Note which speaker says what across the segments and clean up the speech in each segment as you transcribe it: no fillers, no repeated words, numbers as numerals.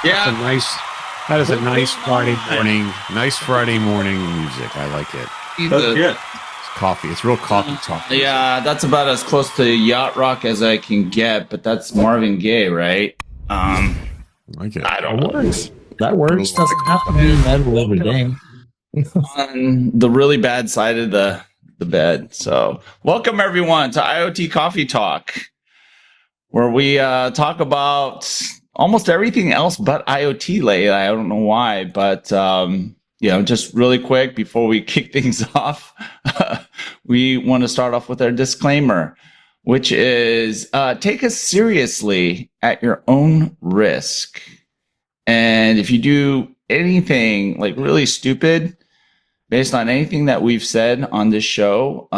Speaker 1: Yeah.
Speaker 2: That is a nice Friday morning. Nice Friday morning music. I like it.
Speaker 3: That's good.
Speaker 2: It's coffee. It's real coffee talk.
Speaker 1: Yeah, that's about as close to yacht rock as I can get, but that's Marvin Gaye, right?
Speaker 2: I like it.
Speaker 1: I don't know.
Speaker 4: That works. Doesn't have to be metal every day.
Speaker 1: On the really bad side of the bed. So, welcome everyone to IoT Coffee Talk, where we talk about almost everything else but IoT lately. I don't know why, but just really quick before we kick things off, we want to start off with our disclaimer, which is take us seriously at your own risk. And if you do anything like really stupid based on anything that we've said on this show,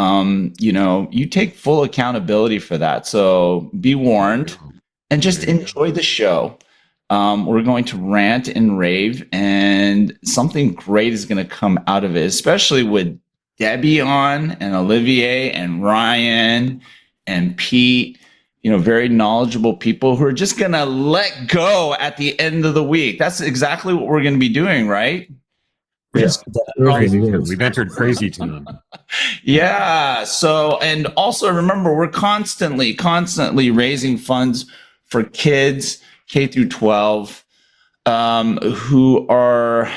Speaker 1: you take full accountability for that. So be warned and just enjoy the show. We're going to rant and rave, and something great is going to come out of it, especially with Debbie on and Olivier and Ryan and Pete, very knowledgeable people who are just going to let go at the end of the week. That's exactly what we're going to be doing, right?
Speaker 2: Yes. We've entered crazy time.
Speaker 1: Yeah. So, and also remember, we're constantly raising funds for kids K through 12 who are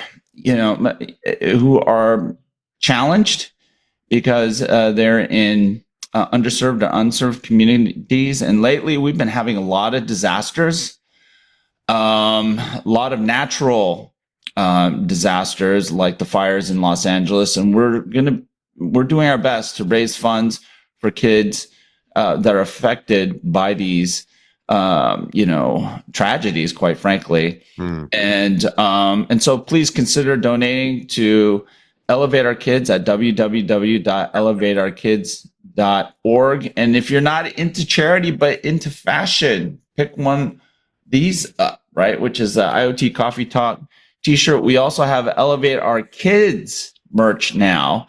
Speaker 1: challenged because they're in underserved or unserved communities. And lately, we've been having a lot of disasters, a lot of natural disasters like the fires in Los Angeles, and we're doing our best to raise funds for kids that are affected by these tragedies, quite frankly. And so please consider donating to Elevate Our Kids at www.elevateourkids.org. And if you're not into charity but into fashion, pick one these up, right? Which is the IoT Coffee Talk t-shirt. We also have Elevate Our Kids merch now.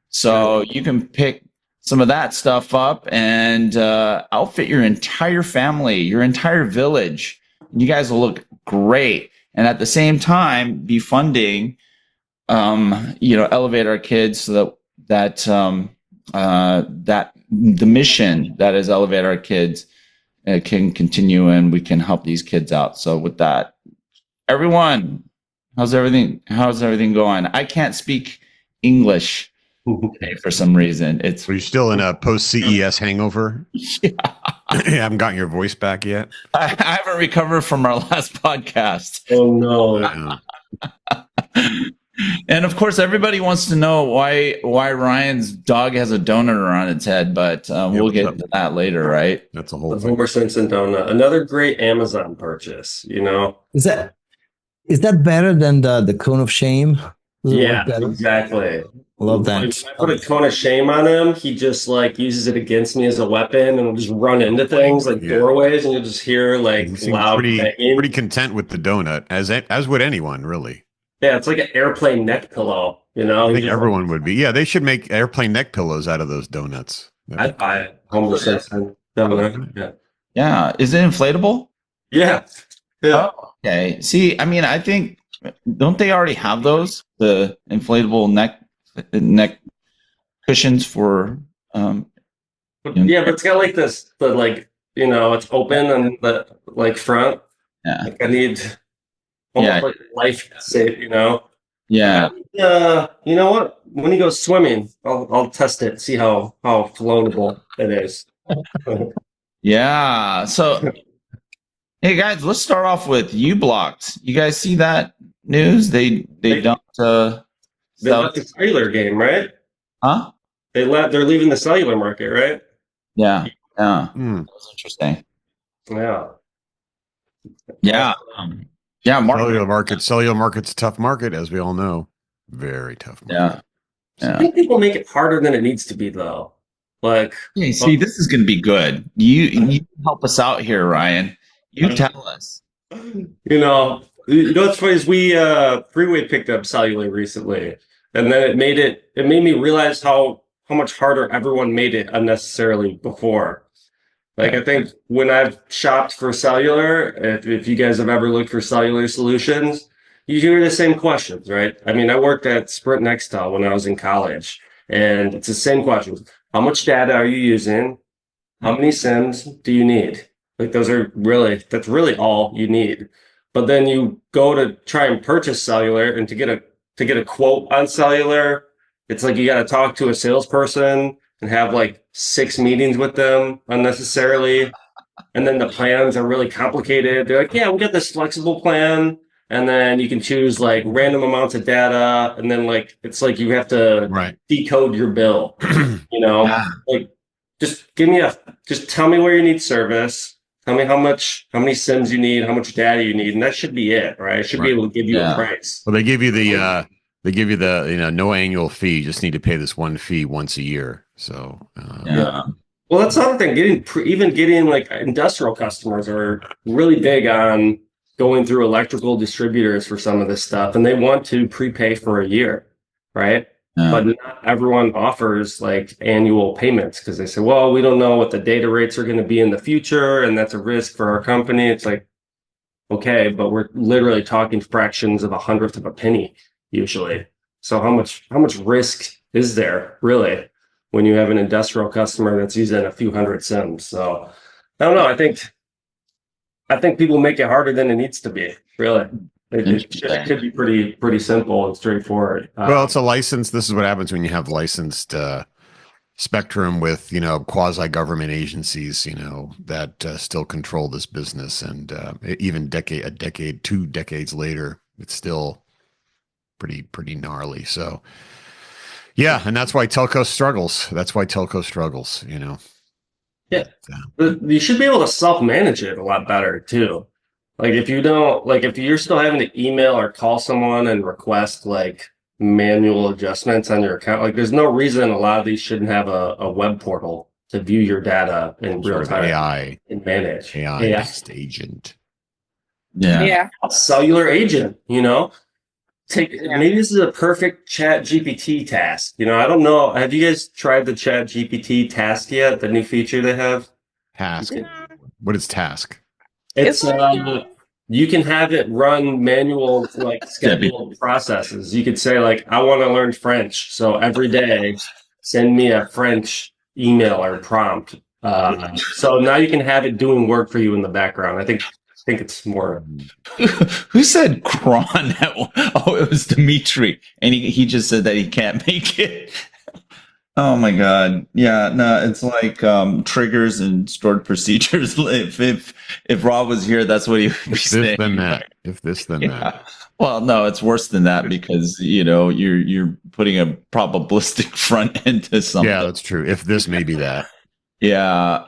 Speaker 1: So you can pick some of that stuff up and outfit your entire family, your entire village. You guys will look great. And at the same time, be funding, Elevate Our Kids so that the mission that is Elevate Our Kids can continue and we can help these kids out. So with that, everyone, how's everything going? I can't speak English today for some reason.
Speaker 2: Are you still in a post-CES hangover?
Speaker 1: Yeah.
Speaker 2: You haven't gotten your voice back yet?
Speaker 1: I haven't recovered from our last podcast.
Speaker 3: Oh, no.
Speaker 1: And of course, everybody wants to know why Ryan's dog has a donut around its head, but we'll get into that later, right?
Speaker 2: That's a whole
Speaker 3: The Homer Simpson donut. Another great Amazon purchase,
Speaker 4: Is that better than the cone of shame?
Speaker 3: Yeah, exactly.
Speaker 4: Love that.
Speaker 3: When I put a cone of shame on him, he just uses it against me as a weapon and will just run into things like doorways, and you'll just hear loud banging.
Speaker 2: Pretty content with the donut, as would anyone, really.
Speaker 3: Yeah, it's like an airplane neck pillow,
Speaker 2: I think everyone would be. Yeah, they should make airplane neck pillows out of those donuts.
Speaker 3: I'd buy it. Homer Simpson donut.
Speaker 1: Yeah. Is it inflatable?
Speaker 3: Yeah. Yeah.
Speaker 1: Oh, okay. See, I think, don't they already have those? The inflatable neck cushions for
Speaker 3: Yeah, but it's got this it's open on the front.
Speaker 1: Yeah.
Speaker 3: I need almost life safe,
Speaker 1: Yeah.
Speaker 3: You know what? When he goes swimming, I'll test it, see how floatable it is.
Speaker 1: Yeah. So hey guys, let's start off with u-blox. You guys see that news? They dumped
Speaker 3: they left the cellular game, right?
Speaker 1: Huh?
Speaker 3: They're leaving the cellular market, right?
Speaker 1: Yeah. Yeah. That's interesting.
Speaker 3: Yeah.
Speaker 1: Yeah.
Speaker 2: Cellular market's a tough market, as we all know. Very tough market.
Speaker 1: Yeah.
Speaker 3: I think people make it harder than it needs to be, though.
Speaker 1: Hey, see, this is going to be good. You help us out here, Ryan. You tell us.
Speaker 3: What's funny is we Freeway picked up cellular recently, and then it made me realize how much harder everyone made it unnecessarily before. Like, I think when I've shopped for cellular, if you guys have ever looked for cellular solutions, you hear the same questions, right? I mean, I worked at Sprint Nextel when I was in college, and it's the same questions. How much data are you using? How many SIMs do you need? Like, that's really all you need. But then you go to try and purchase cellular, and to get a quote on cellular, it's like you got to talk to a salesperson and have like 6 meetings with them unnecessarily. And then the plans are really complicated. They're like, yeah, we got this flexible plan. And then you can choose like random amounts of data. And then like, it's like you have to decode your bill, like just tell me where you need service. Tell me how many SIMs you need, how much data you need. And that should be it, right? It should be able to give you a price.
Speaker 2: Well, they give you the no annual fee. You just need to pay this one fee once a year. So,
Speaker 3: Well, that's another thing. Getting like industrial customers are really big on going through electrical distributors for some of this stuff, and they want to prepay for a year, right? But not everyone offers like annual payments because they say, well, we don't know what the data rates are going to be in the future, and that's a risk for our company. It's like, okay, but we're literally talking fractions of a hundredth of a penny usually. So how much risk is there really when you have an industrial customer that's using a few hundred SIMs? So I don't know. I think people make it harder than it needs to be. Really, it could be pretty simple and straightforward.
Speaker 2: Well, it's a license. This is what happens when you have licensed spectrum with quasi government agencies that still control this business, and even 2 decades later, it's still pretty gnarly. So. Yeah, and that's why telco struggles.
Speaker 3: Yeah, but you should be able to self-manage it a lot better too. Like if you're still having to email or call someone and request like manual adjustments on your account, like there's no reason a lot of these shouldn't have a web portal to view your data in real time.
Speaker 2: AI
Speaker 3: and manage.
Speaker 2: AI-based agent.
Speaker 1: Yeah.
Speaker 3: A cellular agent, maybe this is a perfect chat GPT task. I don't know. Have you guys tried the chat GPT task yet? The new feature they have?
Speaker 2: Task. What is task?
Speaker 3: It's you can have it run manual like scheduled processes. You could say like, I want to learn French. So every day send me a French email or prompt. So now you can have it doing work for you in the background. I think it's more.
Speaker 1: Who said cron? Oh, it was Dimitri, and he just said that he can't make it. Oh my god! Yeah, no, it's like triggers and stored procedures. If Rob was here, that's what he would be saying.
Speaker 2: If this, then that. If this, then that.
Speaker 1: Well, no, it's worse than that because you're putting a probabilistic front end to something.
Speaker 2: Yeah, that's true. If this, maybe that.
Speaker 1: Yeah.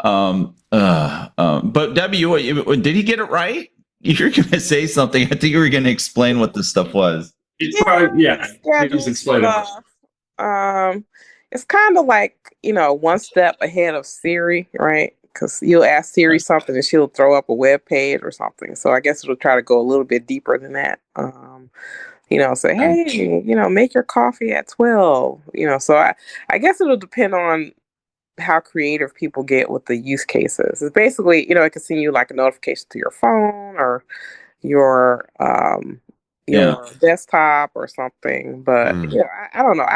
Speaker 1: But Debbie, did he get it right? You're going to say something. I think you were going to explain what this stuff was.
Speaker 3: It's probably, just explain it.
Speaker 5: It's kind of like, one step ahead of Siri, right? Because you'll ask Siri something and she'll throw up a web page or something. So I guess it'll try to go a little bit deeper than that. Say, hey, make your coffee at 12. So I guess it'll depend on how creative people get with the use cases. It's basically, it can send you like a notification to your phone or your desktop or something. But I don't know.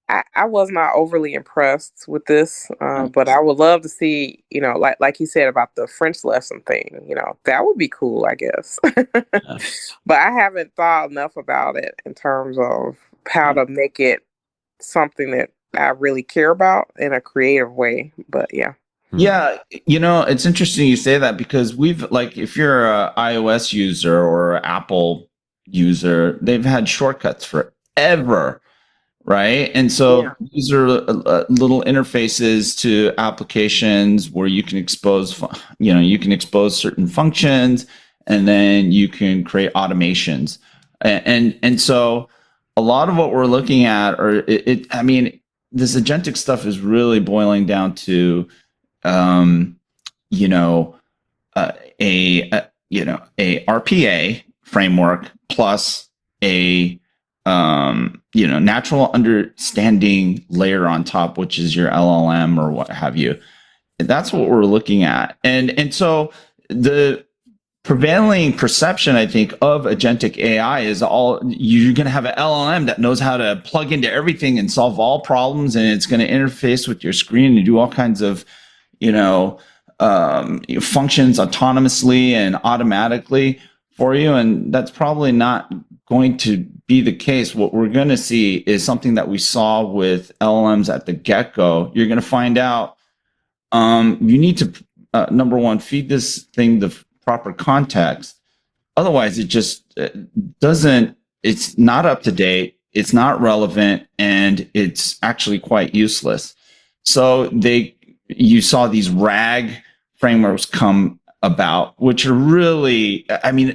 Speaker 5: I was not overly impressed with this, but I would love to see, like you said about the French lesson thing, that would be cool, I guess. But I haven't thought enough about it in terms of how to make it something that I really care about in a creative way. But yeah.
Speaker 1: Yeah, it's interesting you say that because if you're an iOS user or an Apple user, they've had shortcuts forever. Right. And so these are little interfaces to applications where you can expose certain functions and then you can create automations. And so a lot of what we're looking at this agentic stuff is really boiling down to, a RPA framework plus a natural understanding layer on top, which is your LLM or what have you. That's what we're looking at. And so the prevailing perception, I think, of agentic AI is you're going to have an LLM that knows how to plug into everything and solve all problems, and it's going to interface with your screen and do all kinds of, functions autonomously and automatically for you. And that's probably not going to be the case. What we're going to see is something that we saw with LLMs at the get-go. You're going to find out you need to, number one, feed this thing the proper context. Otherwise, it just it's not up to date, it's not relevant, and it's actually quite useless. So you saw these RAG frameworks come about, which are really,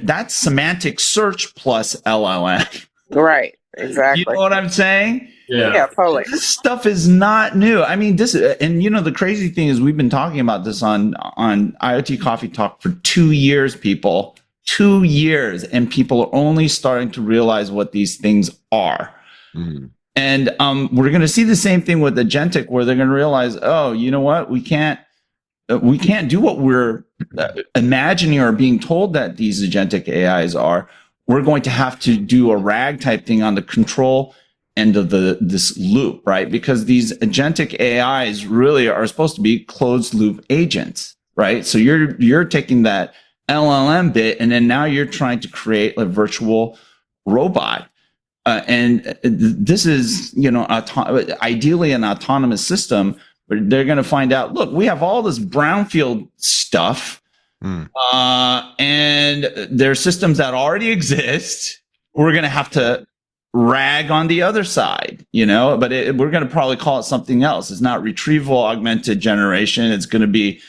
Speaker 1: that's semantic search plus LLM.
Speaker 5: Right. Exactly.
Speaker 1: You know what I'm saying?
Speaker 5: Yeah, totally.
Speaker 1: This stuff is not new. The crazy thing is we've been talking about this on IoT Coffee Talk for 2 years, people. 2 years, and people are only starting to realize what these things are. Mm-hmm. And we're going to see the same thing with Agentic, where they're going to realize, oh, you know what? We can't do what we're imagining or being told that these agentic AIs are. We're going to have to do a RAG type thing on the control end of this loop, right? Because these agentic AIs really are supposed to be closed loop agents, right? So you're taking that LLM bit, and then now you're trying to create a virtual robot. And this is, ideally an autonomous system, but they're going to find out, look, we have all this brownfield stuff, and there are systems that already exist. We're going to have to RAG on the other side, but we're going to probably call it something else. It's not retrieval augmented generation. It's going to be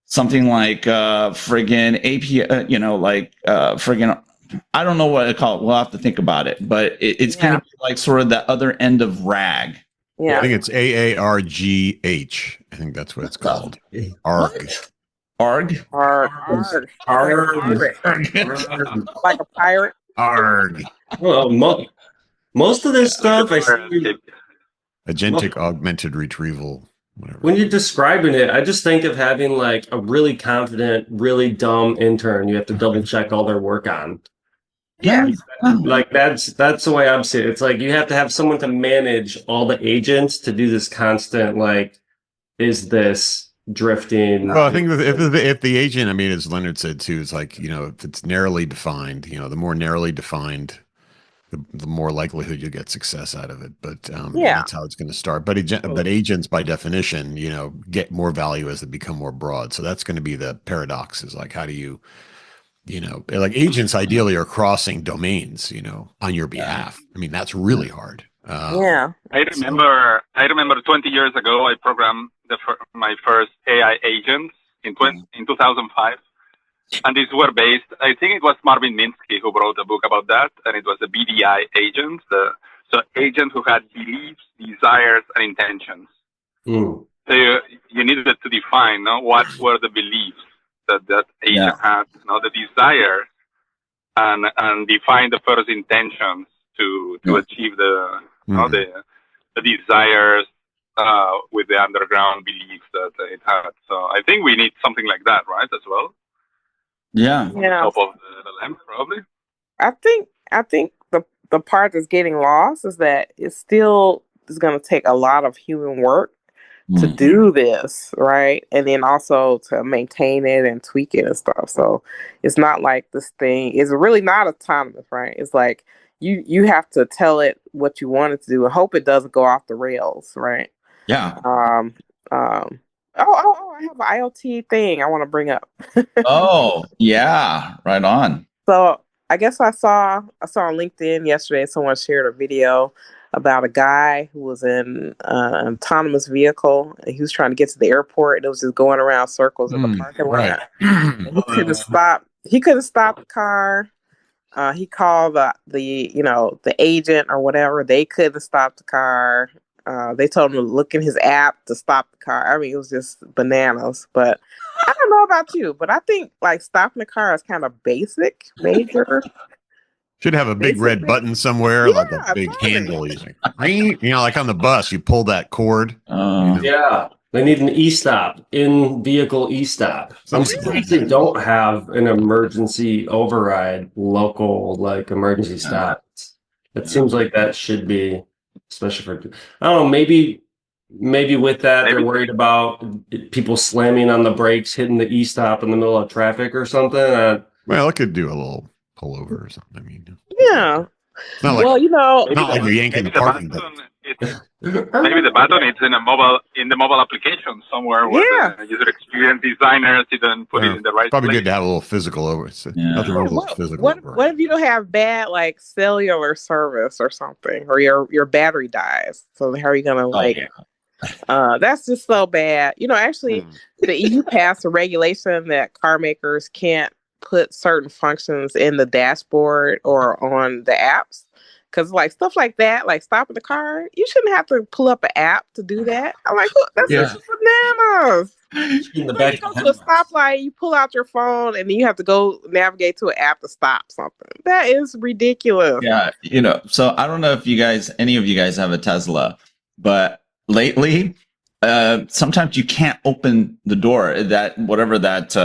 Speaker 1: something like friggin' API, friggin', I don't know what to call it. We'll have to think about it, but it's going to be like sort of the other end of RAG.
Speaker 2: Yeah. I think it's AARGH. I think that's what it's called. ARGH.
Speaker 1: ARGH?
Speaker 5: ARGH. Like a pirate?
Speaker 2: ARGH.
Speaker 3: Well, most of this stuff I see.
Speaker 2: Agentic augmented retrieval. Whatever.
Speaker 3: When you're describing it, I just think of having like a really confident, really dumb intern you have to double check all their work on.
Speaker 5: Yeah.
Speaker 3: Like that's the way I'm seeing it. It's like you have to have someone to manage all the agents to do this constant, like, is this drifting?
Speaker 2: Well, I think if the agent, as Leonard said too, it's like, if it's narrowly defined, the more narrowly defined, the more likelihood you'll get success out of it. But that's how it's going to start. But agents, by definition, get more value as they become more broad. So that's going to be the paradox. Is like, how do you, like agents ideally are crossing domains, on your behalf. That's really hard.
Speaker 5: Yeah.
Speaker 6: I remember 20 years ago, I programmed my first AI agents in 2005. And these were based, I think it was Marvin Minsky who wrote a book about that, and it was the BDI agents, so agents who had beliefs, desires, and intentions. So you needed to define what were the beliefs that agent had, the desires, and define the first intentions to achieve the desires with the underground beliefs that it had. So I think we need something like that, right, as well?
Speaker 1: Yeah.
Speaker 6: On top of the lamp, probably.
Speaker 5: I think the part that's getting lost is that it still is going to take a lot of human work to do this, right? And then also to maintain it and tweak it and stuff. So it's not like this thing is really not autonomous, right? It's like you have to tell it what you want it to do and hope it doesn't go off the rails, right?
Speaker 1: Yeah.
Speaker 5: I have an IoT thing I want to bring up.
Speaker 1: Oh, yeah. Right on.
Speaker 5: So I guess I saw on LinkedIn yesterday, someone shared a video about a guy who was in an autonomous vehicle. And he was trying to get to the airport, and it was just going around circles in the parking lot. And he couldn't stop. He couldn't stop the car. He called the agent or whatever. They couldn't stop the car. They told him to look in his app to stop the car. It was just bananas. But I don't know about you, but I think like stopping the car is kind of basic, major.
Speaker 2: Should have a big red button somewhere, like a big handle. Like on the bus, you pull that cord.
Speaker 3: Yeah. They need an e-stop, in-vehicle e-stop. I'm surprised they don't have an emergency override, local, like, emergency stop. It seems like that should be, especially for, I don't know, maybe with that, they're worried about people slamming on the brakes, hitting the e-stop in the middle of traffic or something.
Speaker 2: Well, it could do a little pullover or something. I mean,
Speaker 5: Yeah.
Speaker 2: it's not like,
Speaker 5: Well, you know,
Speaker 2: not like you're yanking the parking.
Speaker 6: Maybe the button is in the mobile application somewhere where the user experience designers didn't put it in the right
Speaker 2: Probably
Speaker 6: place.
Speaker 2: good to have a little physical over. Nothing wrong with physical
Speaker 5: what
Speaker 2: over.
Speaker 5: if you don't have bad like cellular service or something, or your battery dies? So how are you gonna that's just so bad. You know, actually, the EU passed a regulation that car makers can't put certain functions in the dashboard or on the apps. Because like stuff like that, like stopping the car, you shouldn't have to pull up an app to do that. I'm like, that's just bananas. You go to a stoplight, you pull out your phone, and then you have to go navigate to an app to stop something. That is ridiculous.
Speaker 1: Yeah, you know. So I don't know if any of you guys have a Tesla, but lately, sometimes you can't open the door. That whatever that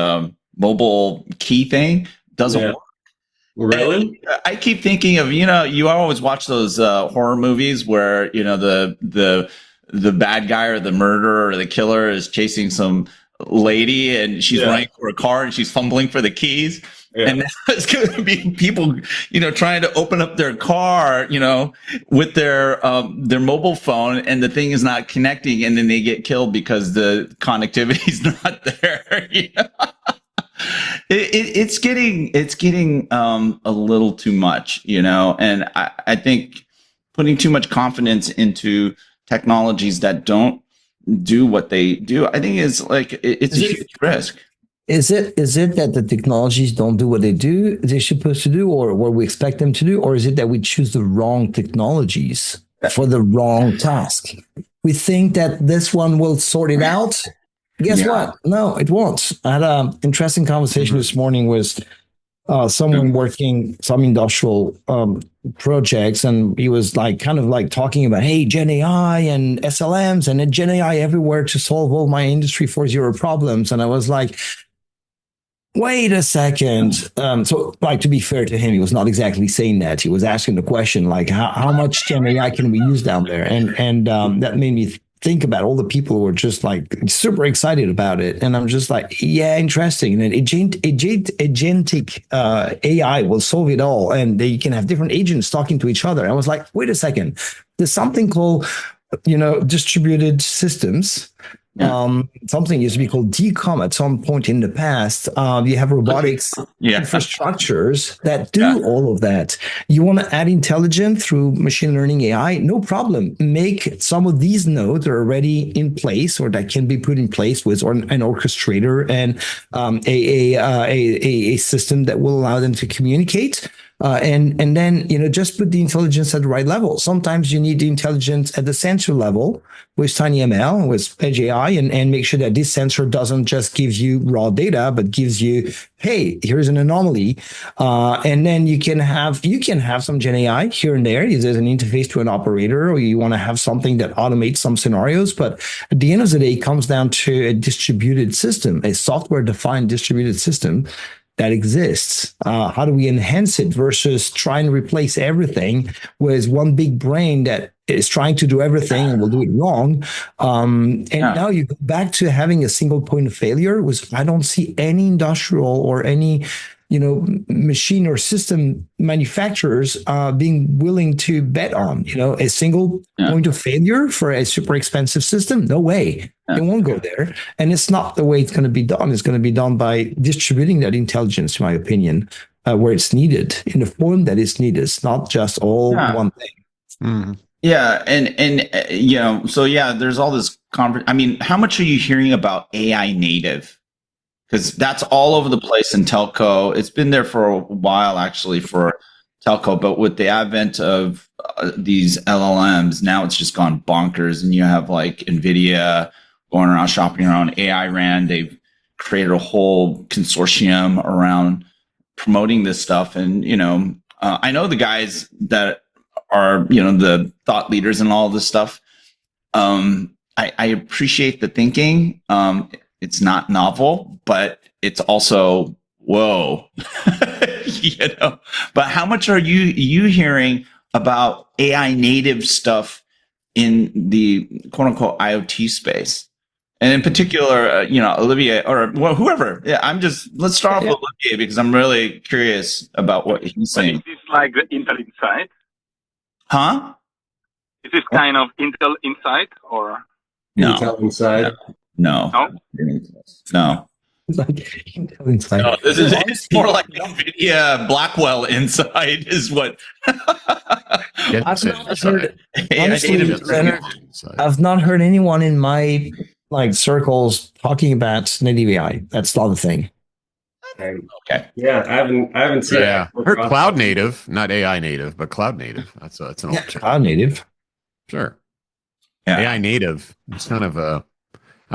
Speaker 1: mobile key thing doesn't work.
Speaker 3: Really?
Speaker 1: And I keep thinking of, you always watch those horror movies where, the bad guy or the murderer or the killer is chasing some lady and she's running for a car and she's fumbling for the keys. Yeah. And now it's going to be people, trying to open up their car, with their mobile phone, and the thing is not connecting, and then they get killed because the connectivity is not there. It's getting a little too much, and I think putting too much confidence into technologies that don't do what they do, I think it's a huge risk.
Speaker 4: Is it that the technologies don't do what they're supposed to do, or what we expect them to do, or is it that we choose the wrong technologies for the wrong task? We think that this one will sort it out. Guess what? No, it won't. I had an interesting conversation this morning with someone working some industrial projects, and he was kind of talking about, hey, Gen AI and SLMs and Gen AI everywhere to solve all my Industry 4.0 problems. And I was like, wait a second. So to be fair to him, he was not exactly saying that. He was asking the question, how much Gen AI can we use down there? And that made me think about all the people who were just super excited about it. And I'm just yeah, interesting. And agentic AI will solve it all. And you can have different agents talking to each other. I was like, wait a second. There's something called, distributed systems. Something used to be called DCOM at some point in the past. You have robotics infrastructures that do all of that. You want to add intelligence through machine learning AI? No problem. Make some of these nodes that are already in place, or that can be put in place with an orchestrator and a system that will allow them to communicate. And then, just put the intelligence at the right level. Sometimes you need the intelligence at the sensor level with TinyML, with Edge AI, and make sure that this sensor doesn't just give you raw data, but gives you, hey, here's an anomaly. And then you can have some Gen AI here and there. There's an interface to an operator, or you want to have something that automates some scenarios. But at the end of the day, it comes down to a distributed system, a software-defined distributed system that exists. How do we enhance it versus trying to replace everything with one big brain that is trying to do everything and will do it wrong? Now you go back to having a single point of failure. I don't see any industrial or any machine or system manufacturers being willing to bet on, a single point of failure for a super expensive system. No way. It won't go there. And it's not the way it's going to be done. It's going to be done by distributing that intelligence, in my opinion, where it's needed, in the form that is needed. It's not just all one thing.
Speaker 2: Mm-hmm.
Speaker 1: Yeah. And so there's all this I mean, how much are you hearing about AI native? Because that's all over the place in telco. It's been there for a while, actually, for telco. But with the advent of these LLMs, now it's just gone bonkers. And you have NVIDIA going around shopping around AI RAN. They've created a whole consortium around promoting this stuff. And, I know the guys that are, the thought leaders and all this stuff. I appreciate the thinking. It's not novel, but it's also whoa, you know. But how much are you hearing about AI native stuff in the quote unquote IoT space? And in particular, Olivier or whoever. Yeah, let's start off with Olivier because I'm really curious about what he's
Speaker 6: But
Speaker 1: saying.
Speaker 6: is this like the Intel Insight?
Speaker 1: Huh?
Speaker 6: Is this kind of Intel Insight or?
Speaker 1: No.
Speaker 3: Intel inside.
Speaker 1: No. No.
Speaker 4: It's like,
Speaker 1: No, it's more like NVIDIA Blackwell Insight is what.
Speaker 4: I've not heard,
Speaker 1: AI
Speaker 4: honestly,
Speaker 1: native.
Speaker 4: Leonard, I've not heard anyone in my circles talking about native AI. That's not the thing.
Speaker 1: Okay.
Speaker 3: Yeah, I haven't seen.
Speaker 2: Yeah, or cloud native, not AI native, but cloud native. That's an alternative.
Speaker 4: Cloud native.
Speaker 2: Sure.
Speaker 1: Yeah.
Speaker 2: AI native. It's kind of I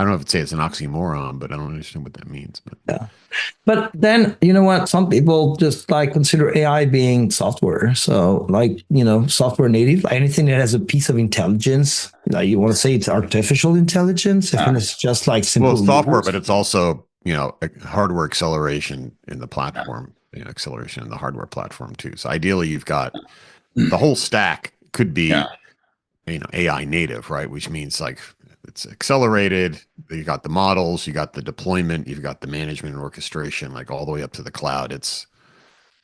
Speaker 2: don't know if I'd say it's an oxymoron, but I don't understand what that means. But
Speaker 4: Yeah. But then, you know what? Some people just consider AI being software. So software native, anything that has a piece of intelligence, you want to say it's artificial intelligence, and it's just simple.
Speaker 2: well, software,
Speaker 4: rules.
Speaker 2: but it's also, hardware acceleration in the platform, acceleration in the hardware platform too. So ideally you've got the whole stack could be, AI native, right? Which means it's accelerated. You got the models, you got the deployment, you've got the management and orchestration, all the way up to the cloud. It's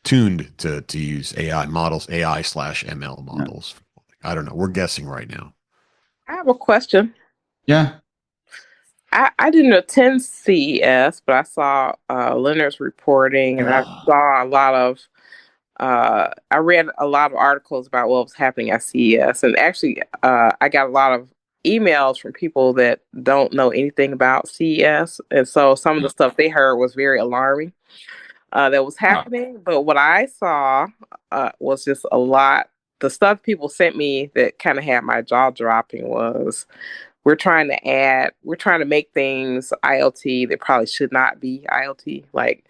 Speaker 2: tuned to use AI models, AI/ML models. I don't know. We're guessing right now.
Speaker 5: I have a question.
Speaker 1: Yeah.
Speaker 5: I didn't attend CES, but I saw Leonard's reporting, and I saw a lot of. I read a lot of articles about what was happening at CES, and actually, I got a lot of emails from people that don't know anything about CES, and so some of the stuff they heard was very alarming that was happening. But what I saw was just a lot. The stuff people sent me that kind of had my jaw dropping was we're trying to make things IoT that probably should not be IoT, like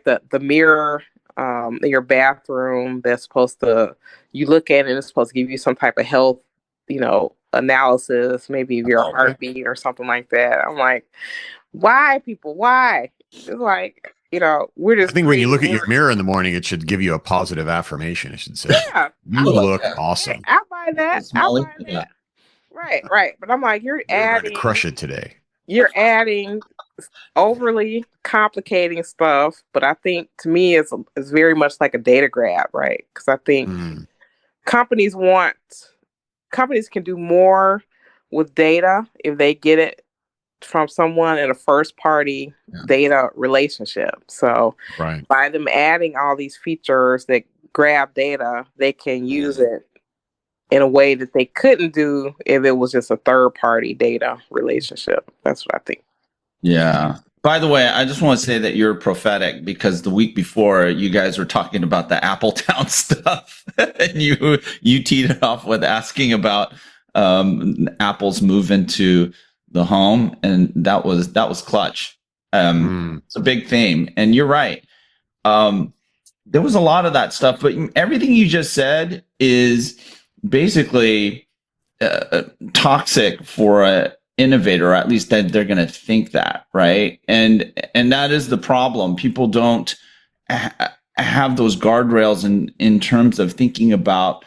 Speaker 5: the mirror in your bathroom that's supposed to, you look at it and it's supposed to give you some type of health, analysis, maybe of your heartbeat or something like that. I'm like, why people? Why? It's we're just.
Speaker 2: I think when you look at your mirror in the morning, it should give you a positive affirmation. It should say, "You look awesome."
Speaker 5: I buy that. Right. But I'm like, you're adding
Speaker 2: to crush it today.
Speaker 5: You're adding overly complicating stuff, but I think to me it's very much like a data grab, right? Because I think companies can do more with data if they get it from someone in a first party data relationship. So by them adding all these features that grab data, they can use it in a way that they couldn't do if it was just a third party data relationship. That's what I think.
Speaker 1: Yeah. By the way, I just want to say that you're prophetic because the week before you guys were talking about the Appletown stuff and you teed it off with asking about Apple's move into the home, and that was clutch. It's a big theme, and you're right. There was a lot of that stuff, but everything you just said is basically toxic for a innovator, or at least that they're going to think that, right? And that is the problem. People don't have those guardrails in terms of thinking about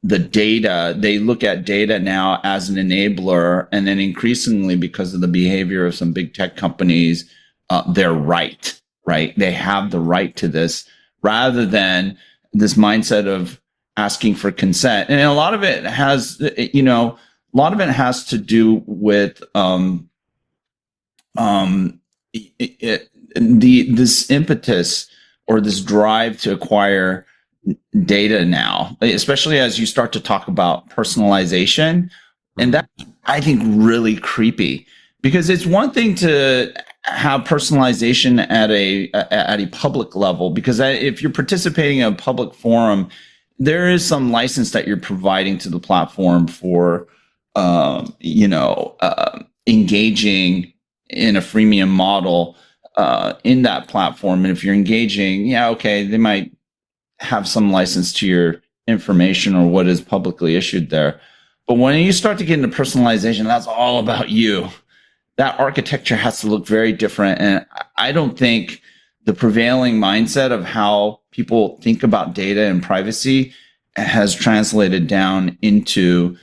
Speaker 1: the data. They look at data now as an enabler, and then increasingly, because of the behavior of some big tech companies, they're right? They have the right to this, rather than this mindset of asking for consent. And a lot of it has, to do with this impetus or this drive to acquire data now, especially as you start to talk about personalization. And that, I think, really creepy, because it's one thing to have personalization at a public level, because if you're participating in a public forum, there is some license that you're providing to the platform for engaging in a freemium model in that platform. And if you're engaging, they might have some license to your information or what is publicly issued there. But when you start to get into personalization, that's all about you. That architecture has to look very different. And I don't think the prevailing mindset of how people think about data and privacy has translated down into,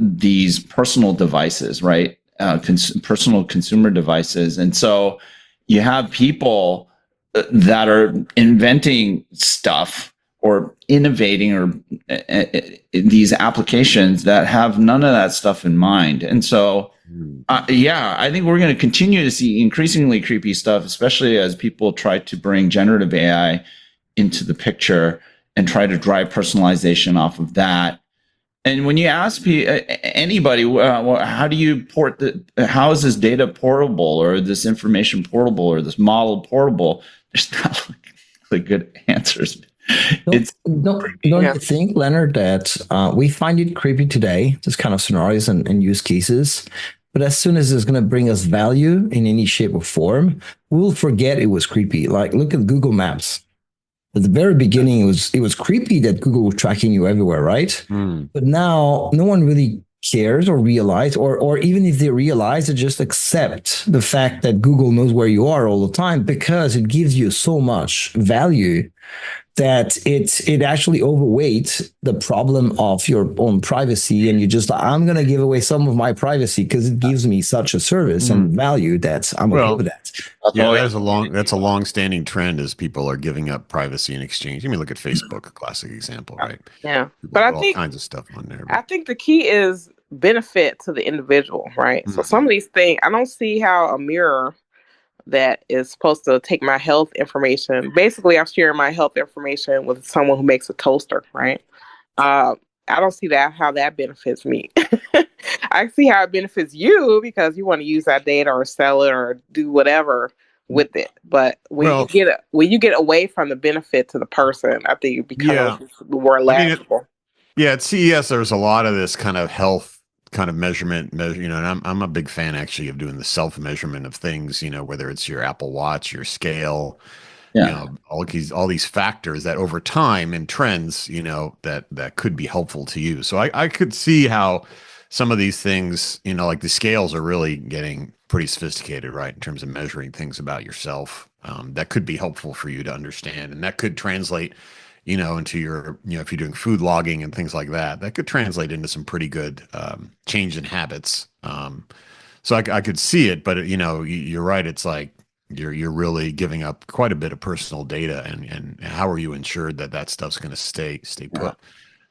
Speaker 1: these personal devices, right? Personal consumer devices. And so you have people that are inventing stuff or innovating or these applications that have none of that stuff in mind. And so, I think we're going to continue to see increasingly creepy stuff, especially as people try to bring generative AI into the picture and try to drive personalization off of that. And when you ask anybody, how do you how is this data portable or this information portable or this model portable? There's not really good answers.
Speaker 4: Don't you think, Leonard, that we find it creepy today, this kind of scenarios and use cases, but as soon as it's going to bring us value in any shape or form, we'll forget it was creepy. Like, look at Google Maps. At the very beginning, it was creepy that Google was tracking you everywhere, right? But now no one really cares or realize, or even if they realize, they just accept the fact that Google knows where you are all the time because it gives you so much value that it actually overweights the problem of your own privacy. And you just, I'm going to give away some of my privacy because it gives me such a service and value that I'm okay with that.
Speaker 2: Yeah, that's a long-standing trend as people are giving up privacy in exchange. I mean, look at Facebook, a classic example, right?
Speaker 5: Yeah.
Speaker 2: People
Speaker 5: But I
Speaker 2: all
Speaker 5: think
Speaker 2: kinds of stuff on there.
Speaker 5: I think the key is benefit to the individual, right? So some of these things, I don't see how a mirror that is supposed to take my health information. Basically, I'm sharing my health information with someone who makes a toaster, right? I don't see how that benefits me. I see how it benefits you because you want to use that data or sell it or do whatever with it. But when you get away from the benefit to the person, I think it becomes more laughable.
Speaker 2: At CES, there's a lot of this kind of health kind of measurement, and I'm a big fan actually of doing the self-measurement of things, whether it's your Apple Watch, your scale, all these factors that over time and trends, that could be helpful to you. So I could see how some of these things, like the scales are really getting pretty sophisticated, right? In terms of measuring things about yourself, that could be helpful for you to understand. And that could translate into your, if you're doing food logging and things like that, that could translate into some pretty good change in habits. So I could see it, but you're right. It's like you're really giving up quite a bit of personal data, and how are you ensured that stuff's going to stay put?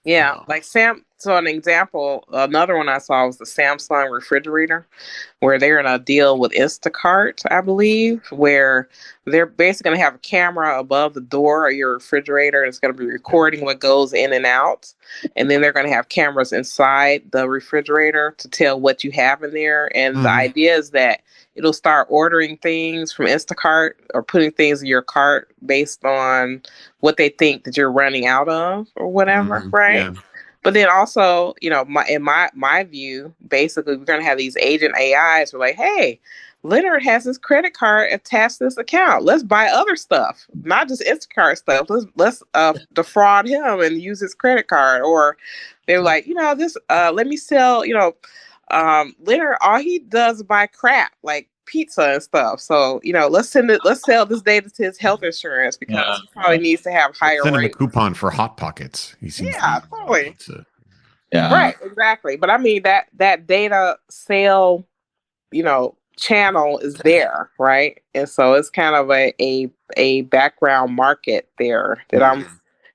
Speaker 5: Yeah, like so an example, another one I saw was the Samsung refrigerator, where they're in a deal with Instacart, I believe, where they're basically going to have a camera above the door of your refrigerator. And it's going to be recording what goes in and out. And then they're going to have cameras inside the refrigerator to tell what you have in there. And the idea is that it'll start ordering things from Instacart or putting things in your cart based on what they think that you're running out of or whatever, right? Yeah. But then also, in my view, basically, we're going to have these agent AIs. We're like, hey, Leonard has his credit card attached to this account. Let's buy other stuff, not just Instacart stuff. Let's defraud him and use his credit card. Or they're like, let me sell, Leonard, all he does is buy crap like pizza and stuff. So, let's sell this data to his health insurance because he probably needs to have higher
Speaker 2: Send him
Speaker 5: rates.
Speaker 2: a coupon for Hot Pockets.
Speaker 5: Totally.
Speaker 1: Yeah.
Speaker 5: Right, exactly. But I mean that data sale, channel is there, right? And so it's kind of a background market there that I'm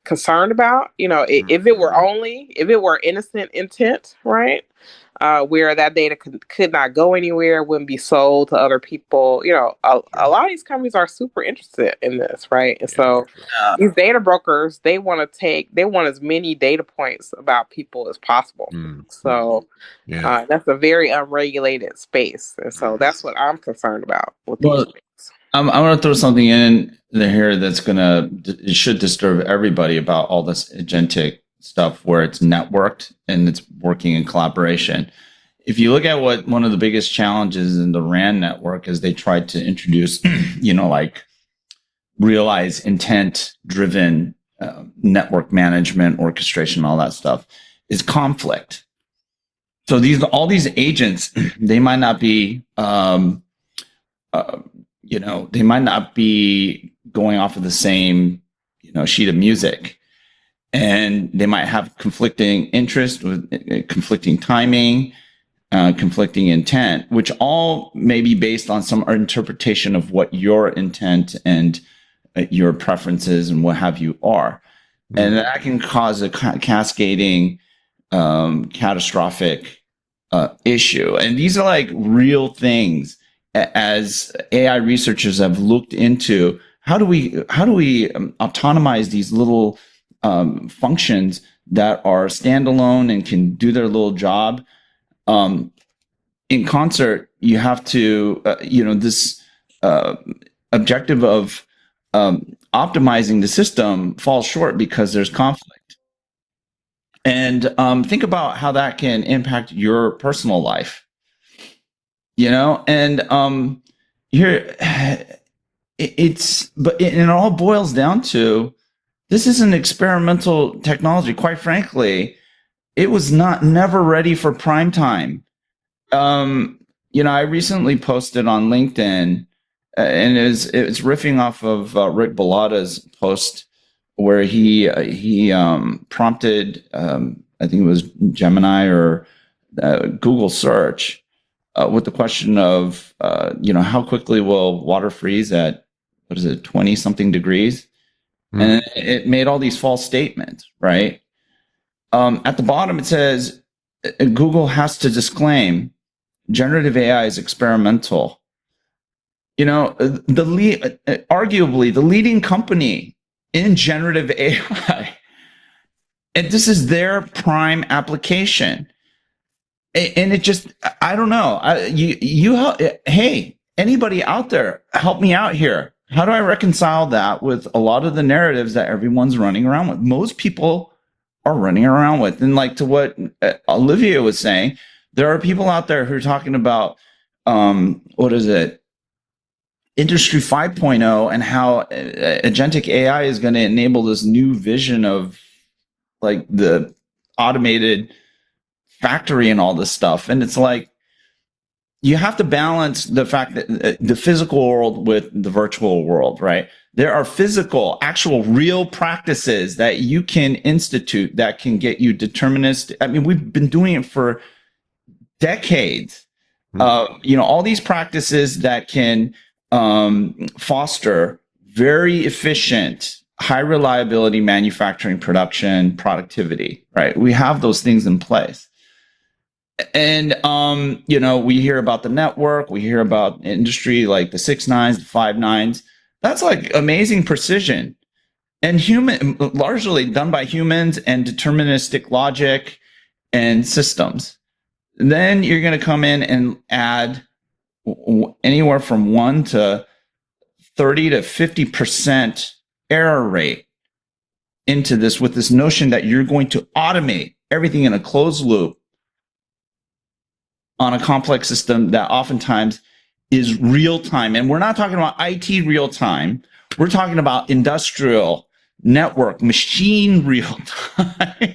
Speaker 5: concerned about. If it were innocent intent, right? Where that data could not go anywhere, wouldn't be sold to other people. A lot of these companies are super interested in this, right? And so these data brokers, they want as many data points about people as possible. So that's a very unregulated space. And so that's what I'm concerned about with these things.
Speaker 1: I'm going to throw something in here that's it should disturb everybody about all this agentic stuff where it's networked and it's working in collaboration. If you look at what one of the biggest challenges in the RAN network is they tried to introduce, like realize intent driven network management, orchestration, all that stuff, is conflict. So all these agents, they might not be, they might not be going off of the same, sheet of music, and they might have conflicting interest with conflicting timing, conflicting intent, which all may be based on some interpretation of what your intent and your preferences and what have you are. And that can cause a cascading, catastrophic issue. And these are like real things. As AI researchers have looked into, how do we autonomize these little functions that are standalone and can do their little job? In concert, you have to, this objective of optimizing the system falls short because there's conflict. And think about how that can impact your personal life. And here it all boils down to, this is an experimental technology. Quite frankly, it was never ready for prime time. I recently posted on LinkedIn, and it's riffing off of Rick Bellata's post where he prompted, I think it was Gemini or Google search, with the question of, how quickly will water freeze at, 20 something degrees? And it made all these false statements, right? At the bottom, it says, Google has to disclaim generative AI is experimental. Arguably the leading company in generative AI, and this is their prime application. And it just, I don't know. Hey, anybody out there, help me out here. How do I reconcile that with a lot of the narratives that everyone's running around with? Most people are running around with. And like to what Olivier was saying, there are people out there who are talking about, Industry 5.0 and how Agentic AI is going to enable this new vision of like the automated factory and all this stuff. And it's like, you have to balance the fact that the physical world with the virtual world, right? There are physical, actual, real practices that you can institute that can get you deterministic. I mean, we've been doing it for decades. All these practices that can foster very efficient, high reliability manufacturing, production, productivity, right? We have those things in place. And, we hear about the network, we hear about industry like the 6 nines, the 5 nines. That's like amazing precision and largely done by humans and deterministic logic and systems. Then you're going to come in and add anywhere from 1 to 30 to 50% error rate into this, with this notion that you're going to automate everything in a closed loop on a complex system that oftentimes is real time. And we're not talking about IT real time. We're talking about industrial, network, machine real time,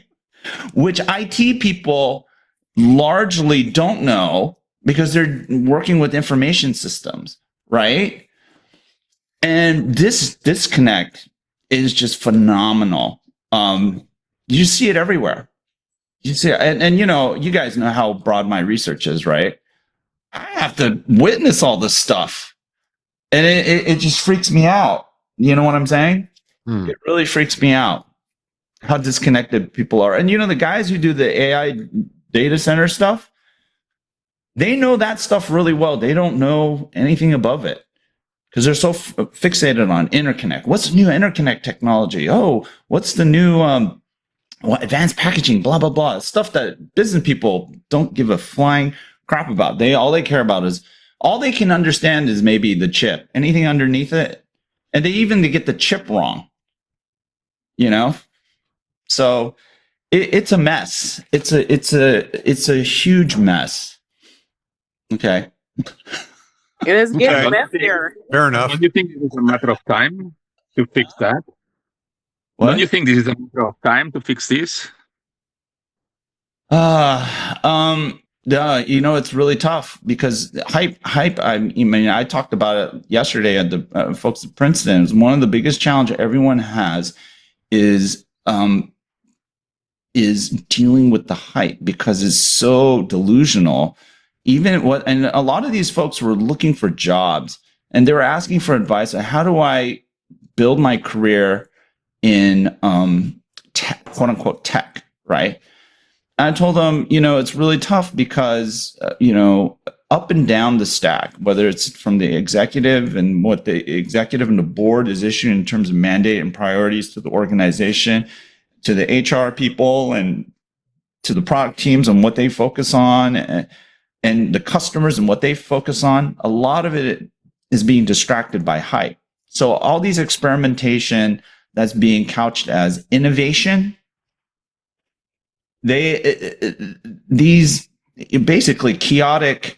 Speaker 1: which IT people largely don't know because they're working with information systems, right? And this disconnect is just phenomenal. You see it everywhere. You see, and you guys know how broad my research is, right? I have to witness all this stuff, and it just freaks me out. You know what I'm saying? It really freaks me out how disconnected people are. And the guys who do the AI data center stuff, they know that stuff really well. They don't know anything above it because they're so fixated on interconnect. What's the new interconnect technology? Oh, what's the new advanced packaging, blah, blah, blah. Stuff that business people don't give a flying crap about. All they care about is, all they can understand is maybe the chip, anything underneath it. And they get the chip wrong, So it's a mess. It's a huge mess. Okay.
Speaker 5: It is getting
Speaker 2: Okay.
Speaker 6: Don't you think-
Speaker 5: messier.
Speaker 2: Fair enough.
Speaker 6: Don't you think it is a matter of time to fix that? Don't you think this is a matter of time to fix this?
Speaker 1: It's really tough because hype. I mean, I talked about it yesterday at the folks at Princeton. It's one of the biggest challenges everyone has is dealing with the hype because it's so delusional. And a lot of these folks were looking for jobs and they were asking for advice on how do I build my career in quote unquote tech, right? I told them, it's really tough because, up and down the stack, whether it's from the executive and what the executive and the board is issuing in terms of mandate and priorities to the organization, to the HR people and to the product teams and what they focus on and the customers and what they focus on, a lot of it is being distracted by hype. So all these experimentation that's being couched as innovation, these basically chaotic,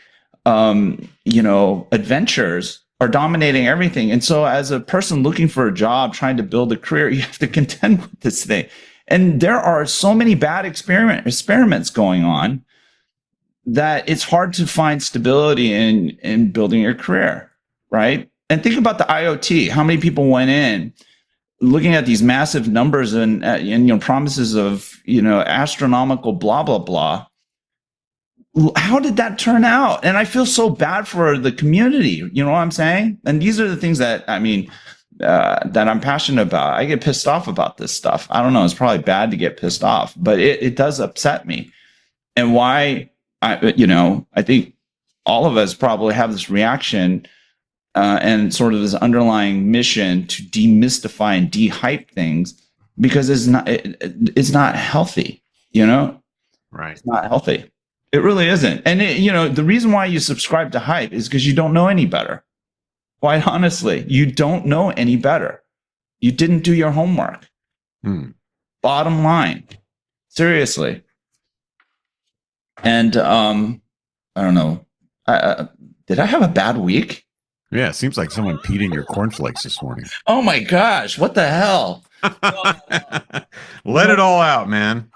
Speaker 1: adventures are dominating everything. And so as a person looking for a job, trying to build a career, you have to contend with this thing. And there are so many bad experiments going on that it's hard to find stability in building your career, right? And think about the IoT. How many people went in looking at these massive numbers and promises of astronomical blah blah blah? How did that turn out? And I feel so bad for the community. You know what I'm saying? And these are the things that that I'm passionate about. I get pissed off about this stuff. I don't know. It's probably bad to get pissed off, but it does upset me. And why? I think all of us probably have this reaction and sort of this underlying mission to demystify and de-hype things because it's not healthy,
Speaker 2: Right.
Speaker 1: It's not healthy. It really isn't. And the reason why you subscribe to hype is because you don't know any better. Quite honestly, you don't know any better. You didn't do your homework. Bottom line. Seriously. And I don't know. Did I have a bad week?
Speaker 2: Yeah, it seems like someone peed in your cornflakes this morning.
Speaker 1: Oh my gosh, what the hell?
Speaker 2: Let it all out, man.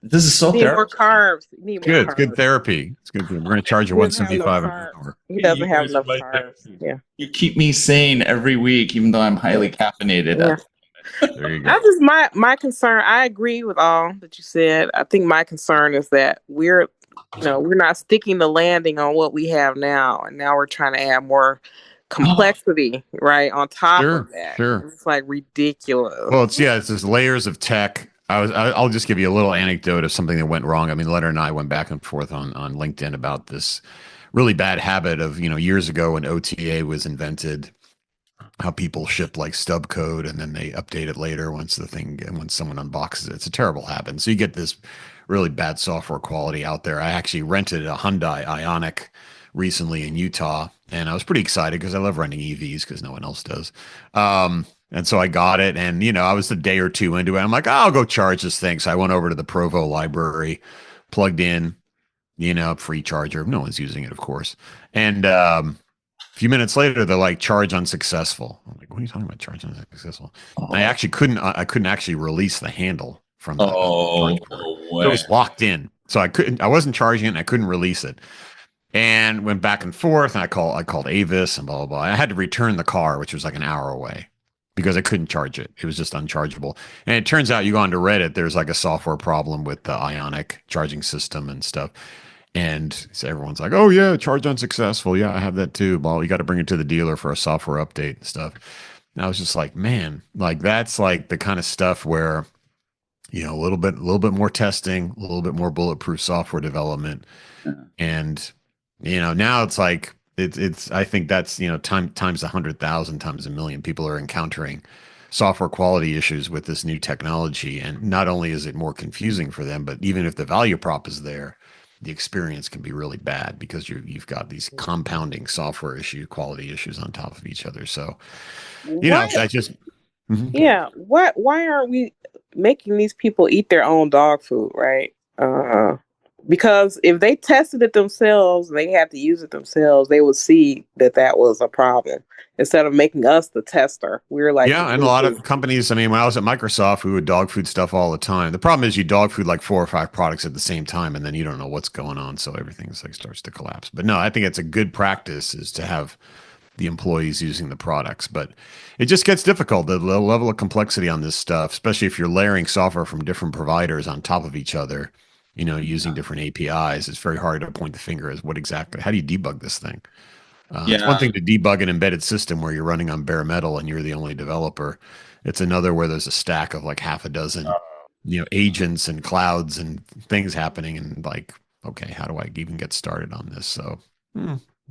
Speaker 1: This is so
Speaker 5: Need more
Speaker 1: therapeutic.
Speaker 5: carbs. You need more
Speaker 2: Good.
Speaker 5: carbs.
Speaker 2: It's good therapy. It's good. We're going to charge you
Speaker 5: He doesn't have
Speaker 2: $175 an
Speaker 5: enough
Speaker 2: hour.
Speaker 5: He doesn't
Speaker 1: You
Speaker 5: have
Speaker 1: guys
Speaker 5: enough
Speaker 1: are right
Speaker 5: carbs. Yeah.
Speaker 1: You keep me sane every week, even though I'm highly caffeinated.
Speaker 5: Yeah.
Speaker 2: There you go.
Speaker 5: I just my concern. I agree with all that you said. I think my concern is that we're not sticking the landing on what we have now, and now we're trying to add more complexity, right, on top of that.
Speaker 2: Sure.
Speaker 5: It's like ridiculous.
Speaker 2: Well, it's just layers of tech. I'll just give you a little anecdote of something that went wrong. I mean, Leonard and I went back and forth on LinkedIn about this really bad habit of, years ago when OTA was invented, how people ship like stub code and then they update it later once someone unboxes it. It's a terrible habit. And so you get this really bad software quality out there. I actually rented a Hyundai Ioniq recently in Utah, and I was pretty excited because I love renting EVs because no one else does. And so I got it, and I was a day or two into it. I'm like, I'll go charge this thing. So I went over to the Provo library, plugged in, free charger. No one's using it, of course. And a few minutes later, they're like, charge unsuccessful. I'm like, what are you talking about, charge unsuccessful? I actually couldn't actually release the handle from the charge port. So it was locked in. So I wasn't charging it and I couldn't release it. And went back and forth, and I called Avis and blah, blah, blah. I had to return the car, which was like an hour away, because I couldn't charge it. It was just unchargeable. And it turns out, you go onto Reddit, there's like a software problem with the Ioniq charging system and stuff. And so everyone's like, oh yeah, charge unsuccessful. Yeah, I have that too. Well, you got to bring it to the dealer for a software update and stuff. And I was just like, man, like that's like the kind of stuff where, a little bit more testing, a little bit more bulletproof software development. And, now it's like, I think that's, times 100,000 times a million people are encountering software quality issues with this new technology. And not only is it more confusing for them, but even if the value prop is there, the experience can be really bad because you've got these compounding software quality issues on top of each other. So, I just,
Speaker 5: yeah. Why aren't we making these people eat their own dog food, right? Because if they tested it themselves, they had to use it themselves, they would see that that was a problem. Instead of making us the tester, we were like,
Speaker 2: Yeah, and a lot of companies, I mean, when I was at Microsoft, we would dog food stuff all the time. The problem is you dog food like 4 or 5 products at the same time, and then you don't know what's going on, so everything's like starts to collapse. But no, I think it's a good practice is to have the employees using the products, but it just gets difficult. The level of complexity on this stuff, especially if you're layering software from different providers on top of each other, you know, using different APIs, it's very hard to point the finger as what exactly, how do you debug this thing? It's one thing to debug an embedded system where you're running on bare metal and you're the only developer. It's another where there's a stack of like half a dozen, you know, agents and clouds and things happening, and like, okay, how do I even get started on this? So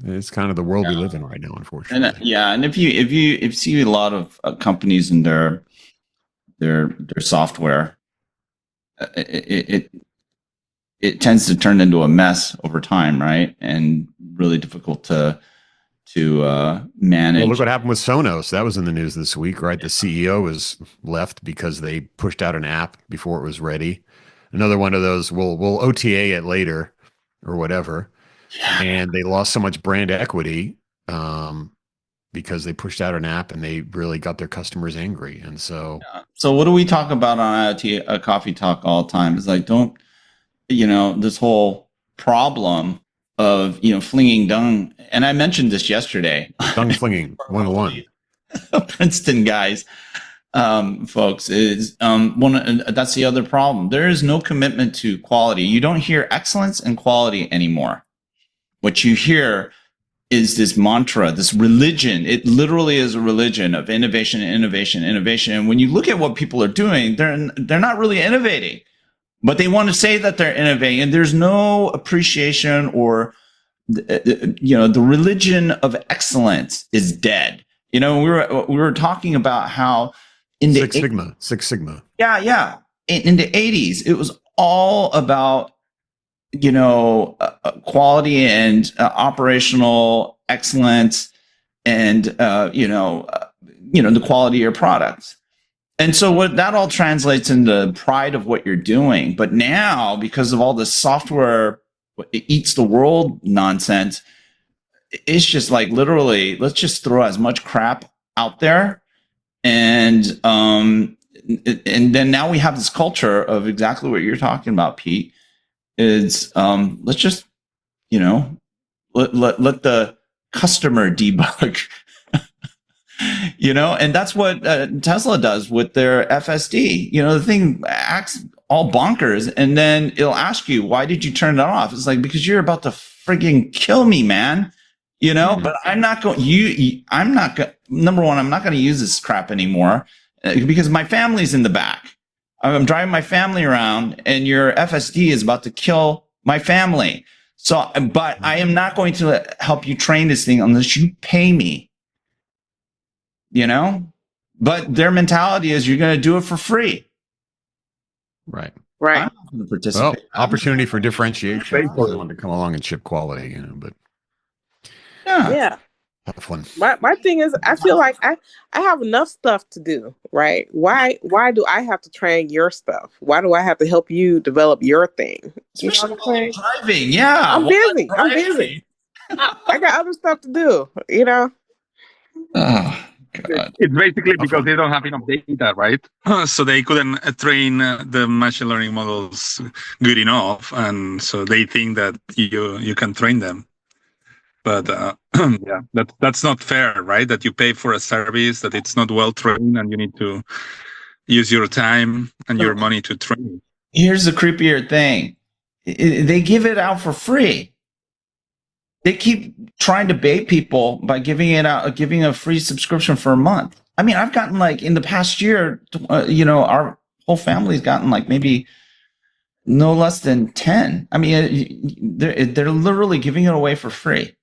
Speaker 2: it's kind of the world we live in right now, unfortunately.
Speaker 1: And if you see a lot of companies and their software, it tends to turn into a mess over time, right? And really difficult to manage.
Speaker 2: Well, look what happened with Sonos. That was in the news this week, right? The CEO was left because they pushed out an app before it was ready. Another one of those, we'll OTA it later or whatever. Yeah. And they lost so much brand equity because they pushed out an app and they really got their customers angry. And so,
Speaker 1: So what do we talk about on IoT Coffee Talk all the time? It's like, don't, you know, this whole problem of, you know, flinging dung. And I mentioned this yesterday.
Speaker 2: Dung flinging 101.
Speaker 1: Princeton guys, folks, is that's the other problem. There is no commitment to quality. You don't hear excellence and quality anymore. What you hear is this mantra, this religion. It literally is a religion of innovation, innovation, innovation. And when you look at what people are doing, they're not really innovating. But they want to say that they're innovating, and there's no appreciation or, you know, the religion of excellence is dead. You know, we were talking about how in the
Speaker 2: Six Sigma.
Speaker 1: Yeah. In the 80s, it was all about, you know, quality and operational excellence, and you know, the quality of your products. And so what that all translates into pride of what you're doing. But now, because of all this software, it eats the world nonsense, it's just like literally, let's just throw as much crap out there. And then now we have this culture of exactly what you're talking about, Pete. Is let's just, you know, let the customer debug. You know, and that's what Tesla does with their FSD. You know, the thing acts all bonkers, and then it'll ask you, why did you turn it off? It's like, because you're about to frigging kill me, man. You know, but I'm not going, number one, I'm not going to use this crap anymore because my family's in the back. I'm driving my family around, and your FSD is about to kill my family. So, but I am not going to help you train this thing unless you pay me. You know, but their mentality is you're going to do it for free.
Speaker 2: Right.
Speaker 5: Right.
Speaker 1: I'm not going to participate.
Speaker 2: Well, opportunity for differentiation. For someone to come along and ship quality, you know, but
Speaker 5: yeah.
Speaker 2: Tough one.
Speaker 5: My thing is, I feel like I have enough stuff to do, right? Why do I have to train your stuff? Why do I have to help you develop your thing? You know what I'm saying?
Speaker 1: Driving, yeah.
Speaker 5: I'm busy. I got other stuff to do, you know?
Speaker 1: Oh, God.
Speaker 6: It's basically because they don't have enough data, right? So they couldn't train the machine learning models good enough, and so they think that you can train them. But yeah, that's not fair, right? That you pay for a service that it's not well trained, and you need to use your time and your money to train.
Speaker 1: Here's the creepier thing: they give it out for free. They keep trying to bait people by giving a free subscription for a month. I mean, I've gotten like in the past year, you know, our whole family's gotten like maybe no less than 10. I mean, they're literally giving it away for free.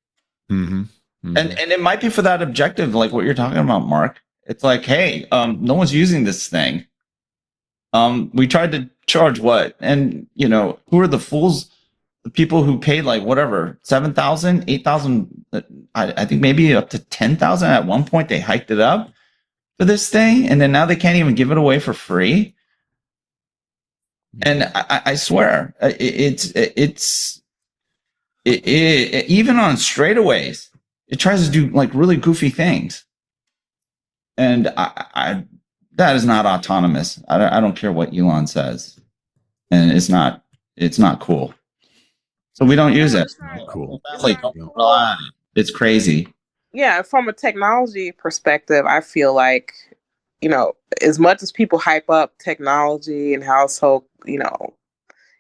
Speaker 2: Mm-hmm. Mm-hmm.
Speaker 1: And it might be for that objective, like what you're talking about, Mark. It's like, hey, no one's using this thing. We tried to charge what? And, you know, who are the fools? The people who paid like whatever, 7,000, 8,000, I think maybe up to 10,000 at one point. They hiked it up for this thing, and then now they can't even give it away for free. And I swear, even on straightaways, it tries to do like really goofy things. And that is not autonomous. I don't care what Elon says. And it's not cool. So we don't use it.
Speaker 2: Cool.
Speaker 1: It's crazy.
Speaker 5: Yeah, from a technology perspective, I feel like, as much as people hype up technology and how it's so,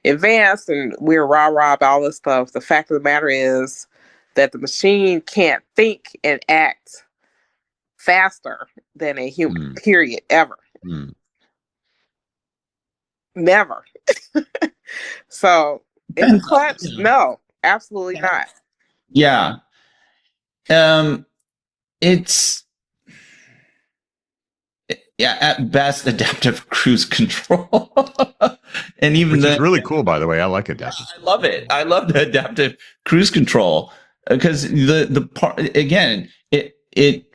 Speaker 5: advanced and we're rah-rah about all this stuff, the fact of the matter is that the machine can't think and act faster than a human, period, ever. Never. So, in the clutch, no, absolutely not.
Speaker 1: Yeah. It's at best adaptive cruise control. And even
Speaker 2: Which is really cool, by the way. I like adaptive.
Speaker 1: I love it. I love the adaptive cruise control because the part, again, it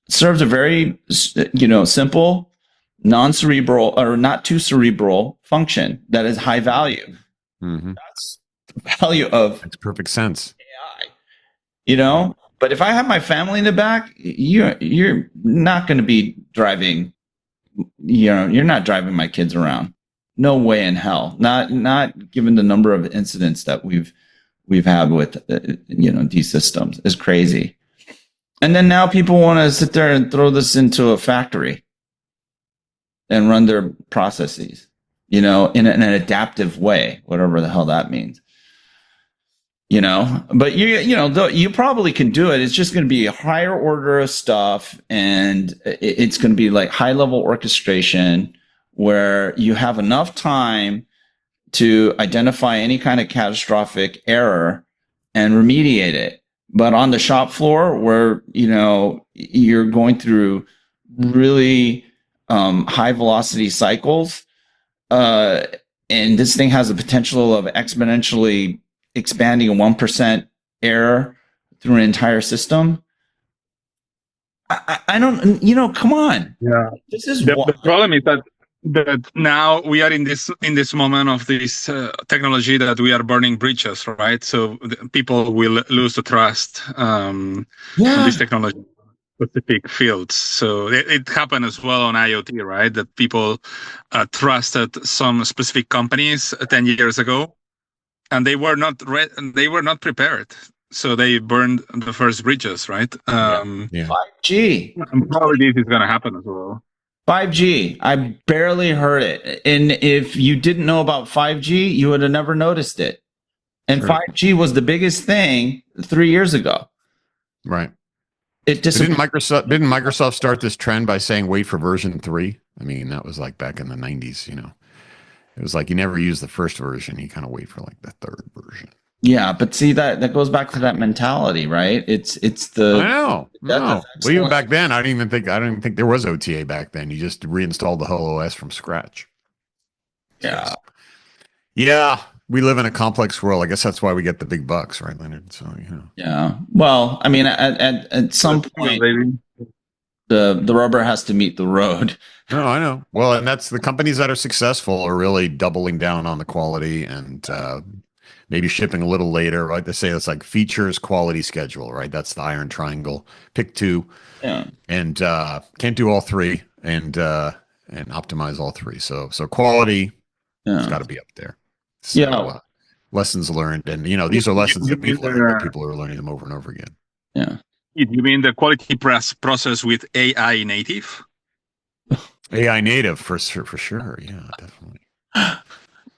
Speaker 1: serves a very simple, non-cerebral or not too cerebral function that is high value. That's the value of
Speaker 2: makes perfect sense.
Speaker 1: AI. But if I have my family in the back, you're not going to be driving. You're not driving my kids around. No way in hell. Not given the number of incidents that we've had with these systems. It's crazy. And then now people want to sit there and throw this into a factory and run their processes, in an adaptive way, whatever the hell that means. But you probably can do it. It's just going to be a higher order of stuff, and it's going to be like high level orchestration where you have enough time to identify any kind of catastrophic error and remediate it. But on the shop floor where, you're going through really high velocity cycles, and this thing has the potential of exponentially expanding a 1% error through an entire system. I don't, come on.
Speaker 6: Yeah.
Speaker 1: This is
Speaker 6: the problem is that now we are in this moment of this technology that we are burning bridges, right? So people will lose the trust in this technology specific fields. So it happened as well on IoT, right? That people trusted some specific companies 10 years ago, and they were not prepared. So they burned the first bridges, right?
Speaker 1: 5G.
Speaker 6: And probably this is going to happen as well.
Speaker 1: 5G. I barely heard it. And if you didn't know about 5G, you would have never noticed it. And 5G was the biggest thing 3 years ago.
Speaker 2: Right.
Speaker 1: Didn't
Speaker 2: Microsoft start this trend by saying wait for version 3? I mean, that was like back in the 90s, It was like you never use the first version, you kind of wait for like the third version.
Speaker 1: Yeah, but see that goes back to that mentality, right? It's the
Speaker 2: I know. No. Well, even back then, I don't even think there was OTA back then. You just reinstalled the whole OS from scratch.
Speaker 1: Yeah.
Speaker 2: Yeah. We live in a complex world. I guess that's why we get the big bucks, right, Leonard? So,
Speaker 1: Yeah. Well, I mean, at some point, the rubber has to meet the road.
Speaker 2: No, I know. Well, and that's the companies that are successful are really doubling down on the quality and maybe shipping a little later, right? They say it's like features, quality, schedule, right? That's the iron triangle. Pick two, and can't do all three, and optimize all three. So quality has got to be up there. So, lessons learned, and these are lessons that we've learned, but people are learning them over and over again.
Speaker 1: Yeah.
Speaker 6: You mean the quality process with AI native?
Speaker 2: AI native for sure. Yeah, definitely.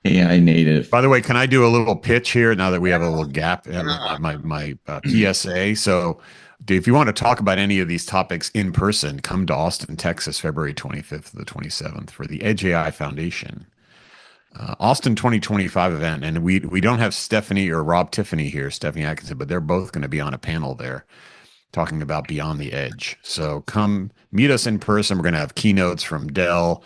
Speaker 1: AI native.
Speaker 2: By the way, can I do a little pitch here now that we have a little gap in my PSA? So if you want to talk about any of these topics in person, come to Austin, Texas, February 25th to the 27th for the Edge AI Foundation. Austin 2025 event. And we don't have Stephanie Atkinson, but they're both going to be on a panel there talking about Beyond the Edge. So come meet us in person. We're going to have keynotes from Dell,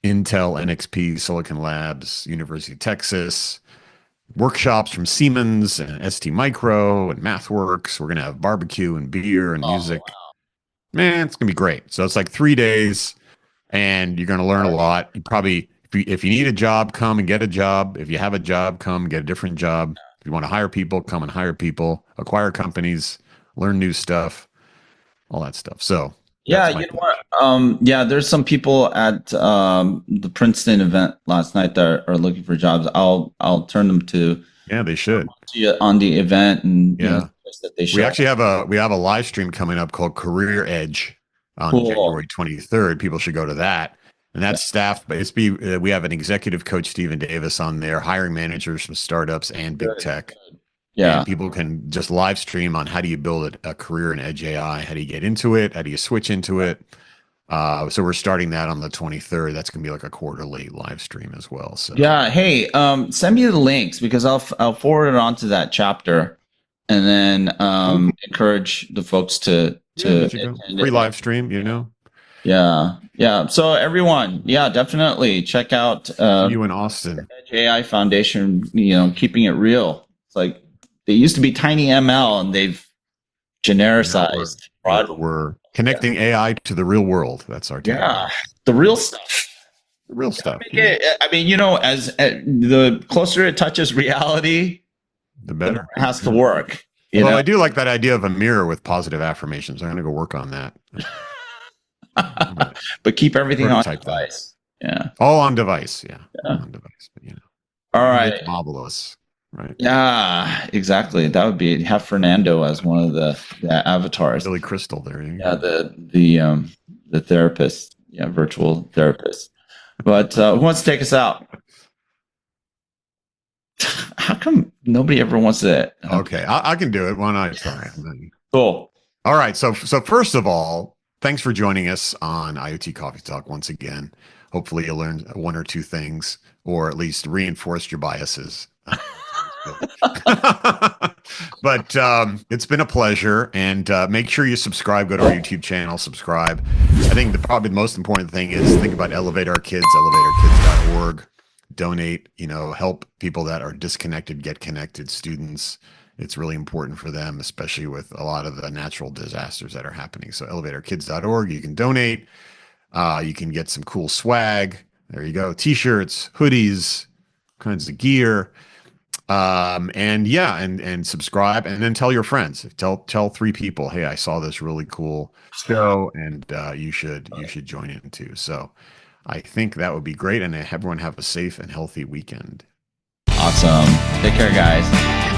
Speaker 2: Intel, NXP, Silicon Labs, University of Texas, workshops from Siemens and ST Micro and MathWorks. We're going to have barbecue and beer and music. Wow. Man, it's going to be great. So it's like 3 days and you're going to learn a lot. You probably, if you need a job, come and get a job. If you have a job, come get a different job. If you want to hire people, come and hire people, acquire companies, learn new stuff, all that stuff. So
Speaker 1: Yeah,
Speaker 2: that's my
Speaker 1: you know what? Yeah, there's some people at the Princeton event last night that are looking for jobs. I'll turn them to
Speaker 2: yeah, they should.
Speaker 1: you on the event, and you know,
Speaker 2: Yeah.
Speaker 1: suggest that they
Speaker 2: We
Speaker 1: show.
Speaker 2: actually have a live stream coming up called Career Edge on
Speaker 1: Cool.
Speaker 2: January 23rd. People should go to that. And that's staffed, but we have an executive coach, Stephen Davis, on there, hiring managers from startups and big tech.
Speaker 1: Yeah.
Speaker 2: And people can just live stream on how do you build a career in Edge AI? How do you get into it? How do you switch into it? So we're starting that on the 23rd. That's going to be like a quarterly live stream as well. So
Speaker 1: Yeah. Hey, send me the links because I'll forward it on to that chapter, and then encourage the folks to
Speaker 2: there you go.
Speaker 1: attend
Speaker 2: Free
Speaker 1: it.
Speaker 2: live stream, you know.
Speaker 1: Yeah. So everyone, yeah, definitely check out
Speaker 2: See you in Austin.
Speaker 1: Edge AI Foundation. You know, keeping it real. It's like they used to be Tiny ML, and they've genericized.
Speaker 2: We're connecting AI to the real world. That's our
Speaker 1: Yeah, the real stuff.
Speaker 2: The real stuff.
Speaker 1: I mean, you know, as the closer it touches reality,
Speaker 2: The better.
Speaker 1: it has to work. You
Speaker 2: Well,
Speaker 1: know?
Speaker 2: I do like that idea of a mirror with positive affirmations. I'm going to go work on that.
Speaker 1: But keep everything on
Speaker 2: Prototype that.
Speaker 1: device. Yeah.
Speaker 2: All on device. Yeah. On device. But, you know.
Speaker 1: All right.
Speaker 2: It's marvelous. Right.
Speaker 1: Yeah, exactly. That would be have Fernando as one of the avatars.
Speaker 2: Billy Crystal there. You
Speaker 1: Yeah,
Speaker 2: go.
Speaker 1: the therapist. Yeah, virtual therapist. But who wants to take us out? How come nobody ever wants to?
Speaker 2: Okay. I can do it. Why not try?
Speaker 1: Cool.
Speaker 2: All right. So first of all, thanks for joining us on IoT Coffee Talk once again. Hopefully you learned one or two things, or at least reinforced your biases. But it's been a pleasure, and make sure you subscribe. Go to our YouTube channel, subscribe. I think probably the most important thing is think about Elevate Our Kids, elevateourkids.org. Donate, you know, help people that are disconnected get connected, students. It's really important for them, especially with a lot of the natural disasters that are happening. So elevateourkids.org, you can donate. You can get some cool swag. There you go. T-shirts, hoodies, kinds of gear. And subscribe, and then tell your friends. Tell 3 people, hey, I saw this really cool show, and you should join in too. So I think that would be great, and everyone have a safe and healthy weekend.
Speaker 1: Awesome. Take care, guys.